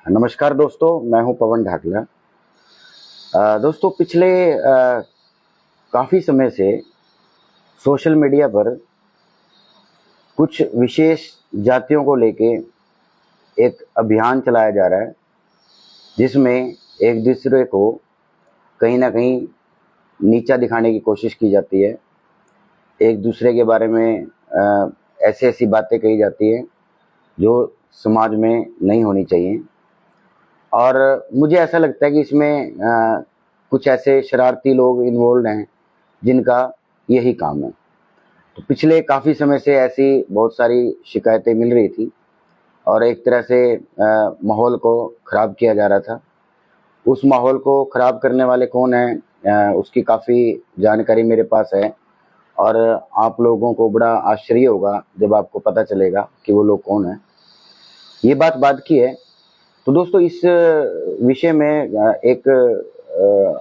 नमस्कार दोस्तों, मैं हूं पवन ढाकला। दोस्तों, पिछले काफ़ी समय से सोशल मीडिया पर कुछ विशेष जातियों को लेके एक अभियान चलाया जा रहा है, जिसमें एक दूसरे को कहीं ना कहीं नीचा दिखाने की कोशिश की जाती है। एक दूसरे के बारे में ऐसी ऐसी बातें कही जाती हैं जो समाज में नहीं होनी चाहिए। और मुझे ऐसा लगता है कि इसमें कुछ ऐसे शरारती लोग इन्वॉल्व हैं जिनका यही काम है। तो पिछले काफ़ी समय से ऐसी बहुत सारी शिकायतें मिल रही थी और एक तरह से माहौल को ख़राब किया जा रहा था। उस माहौल को ख़राब करने वाले कौन हैं, उसकी काफ़ी जानकारी मेरे पास है और आप लोगों को बड़ा आश्चर्य होगा जब आपको पता चलेगा कि वो लोग कौन हैं। ये बात बाद की है। तो दोस्तों, इस विषय में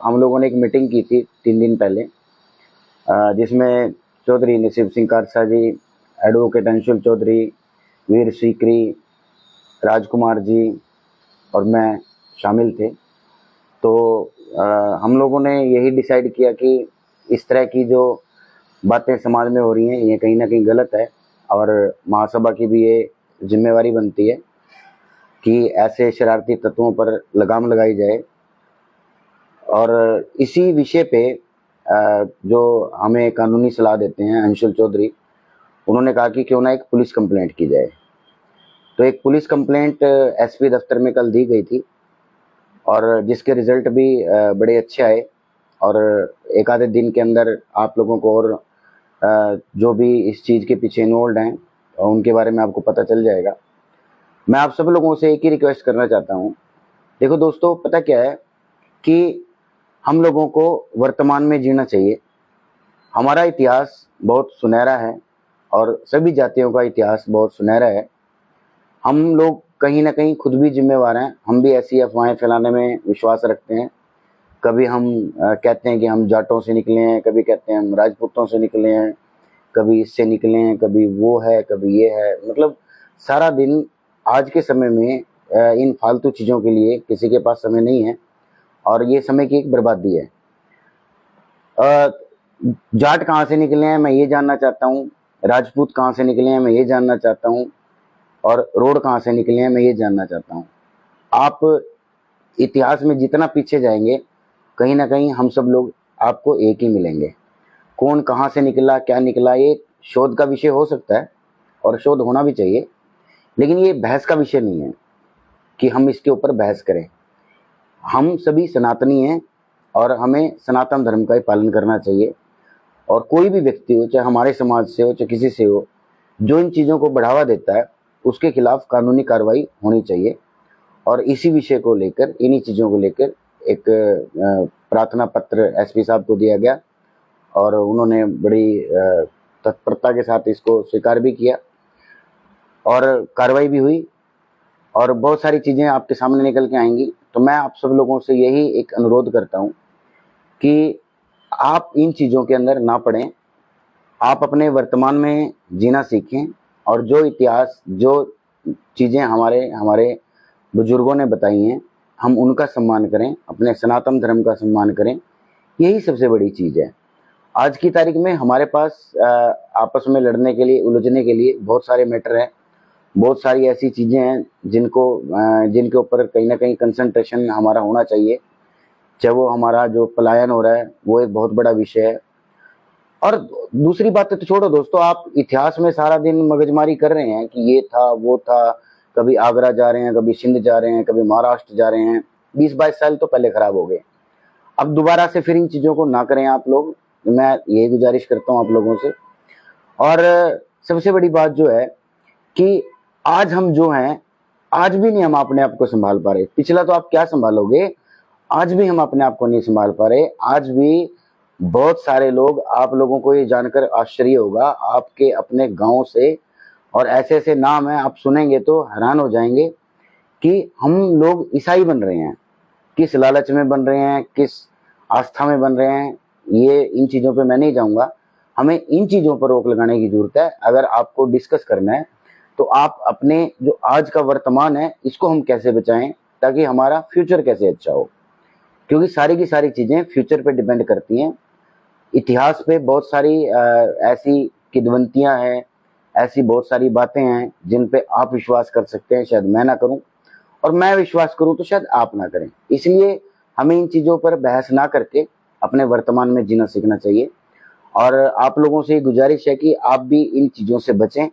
हम लोगों ने एक मीटिंग की थी 3 दिन पहले, जिसमें चौधरी नसीब सिंह कारसा जी, एडवोकेट अंशुल चौधरी, वीर सीकरी, राजकुमार जी और मैं शामिल थे। तो हम लोगों ने यही डिसाइड किया कि इस तरह की जो बातें समाज में हो रही हैं ये कहीं ना कहीं गलत है और महासभा की भी ये जिम्मेवारी बनती है कि ऐसे शरारती तत्वों पर लगाम लगाई जाए। और इसी विषय पे जो हमें कानूनी सलाह देते हैं अंशुल चौधरी, उन्होंने कहा कि क्यों ना एक पुलिस कंप्लेंट की जाए। तो एक पुलिस कंप्लेंट एसपी दफ्तर में कल दी गई थी और जिसके रिजल्ट भी बड़े अच्छे आए और एक आधे दिन के अंदर आप लोगों को और जो भी इस चीज़ के पीछे इन्वॉल्व हैं उनके बारे में आपको पता चल जाएगा। मैं आप सब लोगों से एक ही रिक्वेस्ट करना चाहता हूँ। देखो दोस्तों, पता क्या है कि हम लोगों को वर्तमान में जीना चाहिए। हमारा इतिहास बहुत सुनहरा है और सभी जातियों का इतिहास बहुत सुनहरा है। हम लोग कहीं ना कहीं खुद भी जिम्मेवार हैं। हम भी ऐसी अफवाहें फैलाने में विश्वास रखते हैं। कभी हम कहते हैं कि हम जाटों से निकले हैं, कभी कहते हैं हम राजपूतों से निकले हैं, कभी इससे निकले हैं, कभी वो है, कभी ये है। मतलब सारा दिन आज के समय में इन फालतू चीज़ों के लिए किसी के पास समय नहीं है और ये समय की एक बर्बादी है। जाट कहाँ से निकले हैं मैं ये जानना चाहता हूँ, राजपूत कहाँ से निकले हैं मैं ये जानना चाहता हूँ और रोड कहाँ से निकले हैं मैं ये जानना चाहता हूँ। आप इतिहास में जितना पीछे जाएंगे कहीं ना कहीं हम सब लोग आपको एक ही मिलेंगे। कौन कहाँ से निकला, क्या निकला, ये शोध का विषय हो सकता है और शोध होना भी चाहिए, लेकिन ये बहस का विषय नहीं है कि हम इसके ऊपर बहस करें। हम सभी सनातनी हैं और हमें सनातन धर्म का ही पालन करना चाहिए। और कोई भी व्यक्ति हो, चाहे हमारे समाज से हो चाहे किसी से हो, जो इन चीज़ों को बढ़ावा देता है उसके खिलाफ कानूनी कार्रवाई होनी चाहिए। और इसी विषय को लेकर, इन्हीं चीज़ों को लेकर एक प्रार्थना पत्र एसपी साहब को दिया गया और उन्होंने बड़ी तत्परता के साथ इसको स्वीकार भी किया और कार्रवाई भी हुई और बहुत सारी चीज़ें आपके सामने निकल के आएंगी। तो मैं आप सब लोगों से यही एक अनुरोध करता हूँ कि आप इन चीज़ों के अंदर ना पड़ें। आप अपने वर्तमान में जीना सीखें और जो इतिहास, जो चीज़ें हमारे हमारे बुजुर्गों ने बताई हैं, हम उनका सम्मान करें, अपने सनातन धर्म का सम्मान करें। यही सबसे बड़ी चीज़ है। आज की तारीख में हमारे पास आपस में लड़ने के लिए, उलझने के लिए बहुत सारे मैटर हैं, बहुत सारी ऐसी चीज़ें हैं जिनके ऊपर कहीं ना कहीं कंसंट्रेशन हमारा होना चाहिए। चाहे वो हमारा जो पलायन हो रहा है वो एक बहुत बड़ा विषय है। और दूसरी बात तो छोड़ो दोस्तों, आप इतिहास में सारा दिन मगजमारी कर रहे हैं कि ये था वो था, कभी आगरा जा रहे हैं, कभी सिंध जा रहे हैं, कभी महाराष्ट्र जा रहे हैं। 20-22 साल तो पहले खराब हो गए। अब दोबारा से फिर इन चीज़ों को ना करें आप लोग, मैं यही गुजारिश करता हूँ आप लोगों से। और सबसे बड़ी बात जो है कि आज हम जो हैं, आज भी नहीं हम अपने आप को संभाल पा रहे। पिछला तो आप क्या संभालोगे, आज भी हम अपने आप को नहीं संभाल पा रहे। आज भी बहुत सारे लोग, आप लोगों को ये जानकर आश्चर्य होगा, आपके अपने गांव से और ऐसे ऐसे नाम हैं, आप सुनेंगे तो हैरान हो जाएंगे कि हम लोग ईसाई बन रहे हैं। किस लालच में बन रहे हैं, किस आस्था में बन रहे हैं, ये इन चीज़ों पे मैं नहीं जाऊंगा। हमें इन चीज़ों पर रोक लगाने की जरूरत है। अगर आपको डिस्कस करना है तो आप अपने जो आज का वर्तमान है इसको हम कैसे बचाएं ताकि हमारा फ्यूचर कैसे अच्छा हो, क्योंकि सारी की सारी चीजें फ्यूचर पे डिपेंड करती हैं। इतिहास पे बहुत सारी ऐसी किद्वंतियां हैं, ऐसी बहुत सारी बातें हैं जिन पे आप विश्वास कर सकते हैं, शायद मैं ना करूं, और मैं विश्वास करूं तो शायद आप ना करें। इसलिए हमें इन चीजों पर बहस ना करके अपने वर्तमान में जीना सीखना चाहिए। और आप लोगों से गुजारिश है कि आप भी इन चीजों से बचें।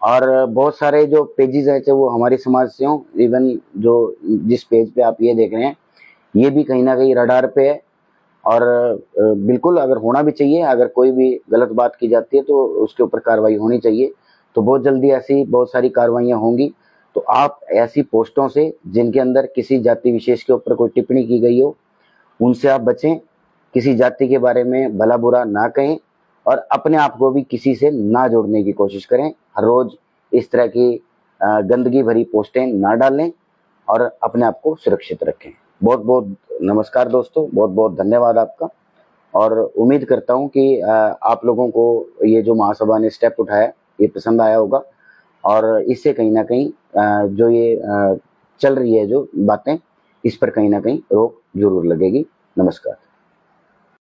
और बहुत सारे जो पेजेस है, चाहे वो हमारे समाज से हों, इवन जो जिस पेज पे आप ये देख रहे हैं, ये भी कहीं ना कहीं रडार पे है। और बिल्कुल अगर होना भी चाहिए, अगर कोई भी गलत बात की जाती है तो उसके ऊपर कार्रवाई होनी चाहिए। तो बहुत जल्दी ऐसी बहुत सारी कार्रवाइयां होंगी। तो आप ऐसी पोस्टों से जिनके अंदर किसी जाति विशेष के ऊपर कोई टिप्पणी की गई हो, उनसे आप बचें। किसी जाति के बारे में भला बुरा ना कहें, और अपने आप को भी किसी से ना जोड़ने की कोशिश करें। हर रोज इस तरह की गंदगी भरी पोस्टें ना डालें और अपने आप को सुरक्षित रखें। बहुत बहुत नमस्कार दोस्तों, बहुत बहुत धन्यवाद आपका। और उम्मीद करता हूं कि आप लोगों को ये जो महासभा ने स्टेप उठाया ये पसंद आया होगा, और इससे कहीं ना कहीं जो ये चल रही है जो बातें, इस पर कहीं ना कहीं रोक जरूर लगेगी। नमस्कार।